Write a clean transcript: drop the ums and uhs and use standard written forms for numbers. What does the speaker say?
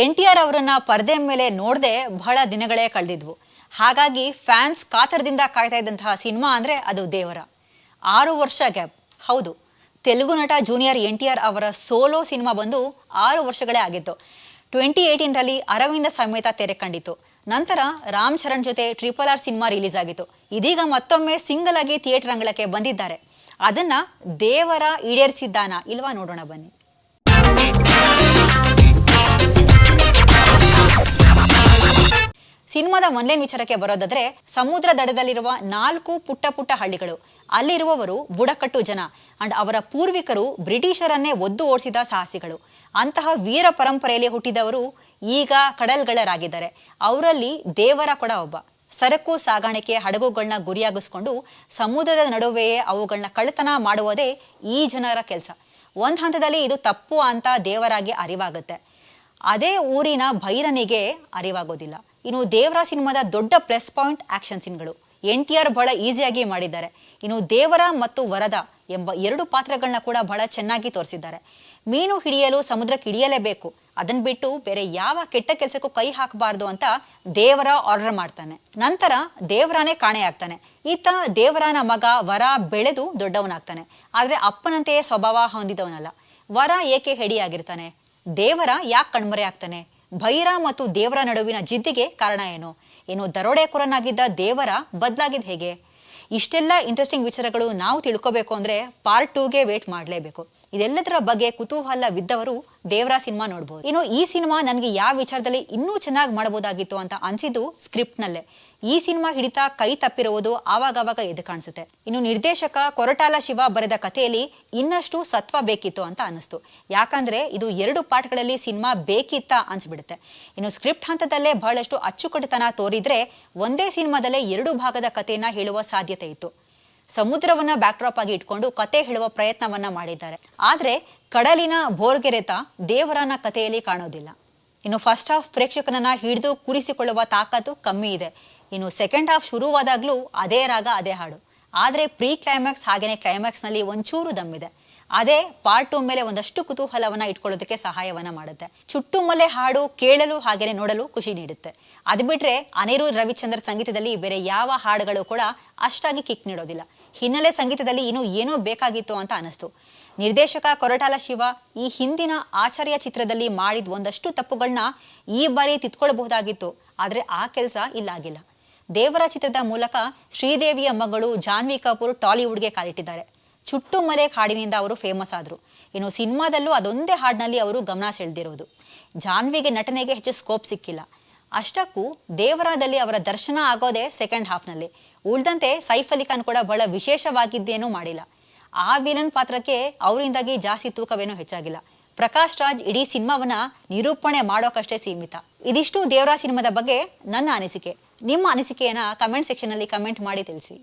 NTR ಅವರನ್ನ ಪರದೆ ಮೇಲೆ ನೋಡದೆ ಬಹಳ ದಿನಗಳೇ ಕಳೆದಿದ್ವು. ಹಾಗಾಗಿ ಫ್ಯಾನ್ಸ್ ಕಾತರದಿಂದ ಕಾಯ್ತಾ ಇದ್ದಂತಹ ಸಿನಿಮಾ ಅಂದ್ರೆ ಅದು ದೇವರ. 6 ವರ್ಷ ಗ್ಯಾಪ್. ಹೌದು, ತೆಲುಗು ನಟ ಜೂನಿಯರ್ NTR ಅವರ ಸೋಲೋ ಸಿನಿಮಾ ಬಂದು 6 ವರ್ಷಗಳೇ ಆಗಿತ್ತು. 2018ರಲ್ಲಿ ಅರವಿಂದ ಸಮೇತ ತೆರೆ ಕಂಡಿತು. ನಂತರ ರಾಮ್ ಚರಣ್ ಜೊತೆ RRR ಸಿನಿಮಾ ರಿಲೀಸ್ ಆಗಿತ್ತು. ಇದೀಗ ಮತ್ತೊಮ್ಮೆ ಸಿಂಗಲ್ ಆಗಿ ಥಿಯೇಟರ್ ಅಂಗಳಕ್ಕೆ ಬಂದಿದ್ದಾರೆ. ಅದನ್ನ ದೇವರ ಈಡೇರಿಸಿದ್ದಾನ ಇಲ್ವಾ ನೋಡೋಣ ಬನ್ನಿ. ಸಿನಿಮಾದ ಒನ್ಲೈನ್ ವಿಚಾರಕ್ಕೆ ಬರೋದಾದ್ರೆ, ಸಮುದ್ರ ದಡದಲ್ಲಿರುವ 4 ಪುಟ್ಟ ಹಳ್ಳಿಗಳು, ಅಲ್ಲಿರುವವರು ಬುಡಕಟ್ಟು ಜನ ಅಂಡ್ ಅವರ ಪೂರ್ವಿಕರು ಬ್ರಿಟಿಷರನ್ನೇ ಒದ್ದು ಓಡಿಸಿದ ಸಾಹಸಿಗಳು. ಅಂತಹ ವೀರ ಪರಂಪರೆಯಲ್ಲಿ ಹುಟ್ಟಿದವರು ಈಗ ಕಡಲ್ಗಳರಾಗಿದ್ದಾರೆ. ಅವರಲ್ಲಿ ದೇವರ ಕೂಡ ಒಬ್ಬ. ಸರಕು ಸಾಗಾಣಿಕೆ ಹಡಗುಗಳನ್ನ ಗುರಿಯಾಗಿಸ್ಕೊಂಡು ಸಮುದ್ರದ ನಡುವೆಯೇ ಅವುಗಳನ್ನ ಕಳ್ಳತನ ಮಾಡುವುದೇ ಈ ಜನರ ಕೆಲಸ. ಒಂದು ಹಂತದಲ್ಲಿ ಇದು ತಪ್ಪು ಅಂತ ದೇವರಾಗಿ ಅರಿವಾಗುತ್ತೆ. ಅದೇ ಊರಿನ ಭೈರನಿಗೆ ಅರಿವಾಗೋದಿಲ್ಲ. ಇನ್ನು ದೇವರ ಸಿನಿಮಾದ ದೊಡ್ಡ ಪ್ಲಸ್ ಪಾಯಿಂಟ್ ಆಕ್ಷನ್ ಸೀನ್ಗಳು. NTR ಬಹಳ ಈಸಿಯಾಗಿ ಮಾಡಿದ್ದಾರೆ. ಇನ್ನು ದೇವರ ಮತ್ತು ವರದ ಎಂಬ 2 ಪಾತ್ರಗಳನ್ನ ಕೂಡ ಬಹಳ ಚೆನ್ನಾಗಿ ತೋರಿಸಿದ್ದಾರೆ. ಮೀನು ಹಿಡಿಯಲು ಸಮುದ್ರಕ್ಕೆ ಇಳಿಯಲೇಬೇಕು, ಅದನ್ನ ಬಿಟ್ಟು ಬೇರೆ ಯಾವ ಕೆಟ್ಟ ಕೆಲಸಕ್ಕೂ ಕೈ ಹಾಕಬಾರ್ದು ಅಂತ ದೇವರ ಆರ್ಡರ್ ಮಾಡ್ತಾನೆ. ನಂತರ ದೇವರಾನೇ ಕಾಣೆಯಾಗ್ತಾನೆ. ಈತ ದೇವರನ ಮಗ ವರ ಬೆಳೆದು ದೊಡ್ಡವನಾಗ್ತಾನೆ. ಆದ್ರೆ ಅಪ್ಪನಂತೆಯೇ ಸ್ವಭಾವ ಹೊಂದಿದವನಲ್ಲ. ವರ ಏಕೆ ಹೆಡಿಯಾಗಿರ್ತಾನೆ? ದೇವರ ಯಾಕೆ ಕಣ್ಮರೆ ಆಗ್ತಾನೆ? ಭೈರ ಮತ್ತು ದೇವರ ನಡುವಿನ ಜಿದ್ದಿಗೆ ಕಾರಣ ಏನು ದರೋಡೆಕೋರನಾಗಿದ್ದ ದೇವರ ಬದಲಾಗಿದ್ದು ಹೇಗೆ? ಇಷ್ಟೆಲ್ಲ ಇಂಟ್ರೆಸ್ಟಿಂಗ್ ವಿಚಾರಗಳು ನಾವು ತಿಳ್ಕೋಬೇಕು ಅಂದ್ರೆ ಪಾರ್ಟ್ 2ಗೆ ವೇಟ್ ಮಾಡಲೇಬೇಕು. ಇದೆಲ್ಲದರ ಬಗ್ಗೆ ಕುತೂಹಲವಿದ್ದವರು ದೇವರ ಸಿನಿಮಾ ನೋಡ್ಬೋದು. ಇನ್ನು ಈ ಸಿನಿಮಾ ನನಗೆ ಯಾವ ವಿಚಾರದಲ್ಲಿ ಇನ್ನೂ ಚೆನ್ನಾಗಿ ಮಾಡಬಹುದಾಗಿತ್ತು ಅಂತ ಅನ್ಸಿದ್ದು ಸ್ಕ್ರಿಪ್ಟ್ನಲ್ಲೇ. ಈ ಸಿನಿಮಾ ಹಿಡಿತ ಕೈ ತಪ್ಪಿರುವುದು ಆವಾಗವಾಗ ಎದ್ದು ಕಾಣಿಸುತ್ತೆ. ಇನ್ನು ನಿರ್ದೇಶಕ ಕೊರಟಾಲ ಶಿವ ಬರೆದ ಕಥೆಯಲ್ಲಿ ಇನ್ನಷ್ಟು ಸತ್ವ ಬೇಕಿತ್ತು ಅಂತ ಅನಿಸ್ತು. ಯಾಕಂದ್ರೆ ಇದು 2 ಪಾರ್ಟ್ಗಳಲ್ಲಿ ಸಿನಿಮಾ ಬೇಕಿತ್ತ ಅನ್ಸ್ಬಿಡುತ್ತೆ. ಇನ್ನು ಸ್ಕ್ರಿಪ್ಟ್ ಹಂತದಲ್ಲೇ ಬಹಳಷ್ಟು ಅಚ್ಚುಕಟ್ಟುತನ ತೋರಿದ್ರೆ ಒಂದೇ ಸಿನಿಮಾದಲ್ಲೇ 2 ಭಾಗದ ಕಥೆಯನ್ನ ಹೇಳುವ ಸಾಧ್ಯತೆ ಇತ್ತು. ಸಮುದ್ರವನ್ನ ಬ್ಯಾಕ್ಡ್ರಾಪ್ ಆಗಿ ಇಟ್ಕೊಂಡು ಕತೆ ಹೇಳುವ ಪ್ರಯತ್ನವನ್ನ ಮಾಡಿದ್ದಾರೆ. ಆದ್ರೆ ಕಡಲಿನ ಬೋರ್ಗೆರೆತ ದೇವರನ ಕಥೆಯಲ್ಲಿ ಕಾಣೋದಿಲ್ಲ. ಇನ್ನು ಫಸ್ಟ್ ಹಾಫ್ ಪ್ರೇಕ್ಷಕನನ್ನ ಹಿಡಿದು ಕೂರಿಸಿಕೊಳ್ಳುವ ತಾಕತ್ತು ಕಮ್ಮಿ ಇದೆ. ಇನ್ನು ಸೆಕೆಂಡ್ ಹಾಫ್ ಶುರುವಾದಾಗ್ಲೂ ಅದೇ ರಾಗ ಅದೇ ಹಾಡು. ಆದ್ರೆ ಪ್ರೀ ಕ್ಲೈಮ್ಯಾಕ್ಸ್ ಹಾಗೇನೆ ಕ್ಲೈಮ್ಯಾಕ್ಸ್ ನಲ್ಲಿ ಒಂಚೂರು ದಮ್ಮಿದೆ. ಅದೇ ಪಾರ್ಟ್ 2 ಮೇಲೆ ಒಂದಷ್ಟು ಕುತೂಹಲವನ್ನ ಇಟ್ಕೊಳ್ಳೋದಕ್ಕೆ ಸಹಾಯವನ್ನ ಮಾಡುತ್ತೆ. ಚುಟ್ಟುಮಲೆ ಹಾಡು ಕೇಳಲು ಹಾಗೇನೆ ನೋಡಲು ಖುಷಿ ನೀಡುತ್ತೆ. ಅದು ಬಿಟ್ರೆ ಅನಿರುದ್ಧ್ ರವಿಚಂದ್ರ ಸಂಗೀತದಲ್ಲಿ ಬೇರೆ ಯಾವ ಹಾಡುಗಳು ಕೂಡ ಅಷ್ಟಾಗಿ ಕಿಕ್ ನೀಡೋದಿಲ್ಲ. ಹಿನ್ನೆಲೆ ಸಂಗೀತದಲ್ಲಿ ಇನ್ನೂ ಏನೋ ಬೇಕಾಗಿತ್ತು ಅಂತ ಅನಿಸ್ತು. ನಿರ್ದೇಶಕ ಕೊರಟಾಲ ಶಿವ ಈ ಹಿಂದಿನ ಆಚಾರ್ಯ ಚಿತ್ರದಲ್ಲಿ ಮಾಡಿದ ಒಂದಷ್ಟು ತಪ್ಪುಗಳನ್ನ ಈ ಬಾರಿ ತಿದ್ಕೊಳ್ಬಹುದಾಗಿತ್ತು. ಆದ್ರೆ ಆ ಕೆಲಸ ಇಲ್ಲಾಗಿಲ್ಲ. ದೇವರ ಚಿತ್ರದ ಮೂಲಕ ಶ್ರೀದೇವಿಯ ಮಗಳು ಜಾನ್ವಿ ಕಪೂರ್ ಟಾಲಿವುಡ್ಗೆ ಕಾಲಿಟ್ಟಿದ್ದಾರೆ. ಚುಟ್ಟು ಮಲೆ ಹಾಡಿನಿಂದ ಅವರು ಫೇಮಸ್ ಆದ್ರು. ಇನ್ನು ಸಿನಿಮಾದಲ್ಲೂ ಅದೊಂದೇ ಹಾಡಿನಲ್ಲಿ ಅವರು ಗಮನ ಸೆಳೆದಿರೋದು. ಜಾನ್ವಿಗೆ ನಟನೆಗೆ ಹೆಚ್ಚು ಸ್ಕೋಪ್ ಸಿಕ್ಕಿಲ್ಲ. ಅಷ್ಟಕ್ಕೂ ದೇವರದಲ್ಲಿ ಅವರ ದರ್ಶನ ಆಗೋದೇ ಸೆಕೆಂಡ್ ಹಾಫ್ನಲ್ಲಿ. ಉಳಿದಂತೆ ಸೈಫ್ ಅಲಿ ಖಾನ್ ಕೂಡ ಬಹಳ ವಿಶೇಷವಾಗಿದ್ದೇನೂ ಮಾಡಿಲ್ಲ. ಆ ವಿಲನ್ ಪಾತ್ರಕ್ಕೆ ಅವರಿಂದಾಗಿ ಜಾಸ್ತಿ ತೂಕವೇನೂ ಹೆಚ್ಚಾಗಿಲ್ಲ. ಪ್ರಕಾಶ್ ರಾಜ್ ಇಡೀ ಸಿನಿಮಾವನ್ನ ನಿರೂಪಣೆ ಮಾಡೋಕಷ್ಟೇ ಸೀಮಿತ. ಇದಿಷ್ಟು ದೇವರ ಸಿನಿಮಾದ ಬಗ್ಗೆ ನನ್ನ ಅನಿಸಿಕೆ. ನಿಮ್ಮ ಅನಿಸಿಕೆಯನ್ನ ಕಮೆಂಟ್ ಸೆಕ್ಷನ್ ಅಲ್ಲಿ ಕಮೆಂಟ್ ಮಾಡಿ ತಿಳಿಸಿ.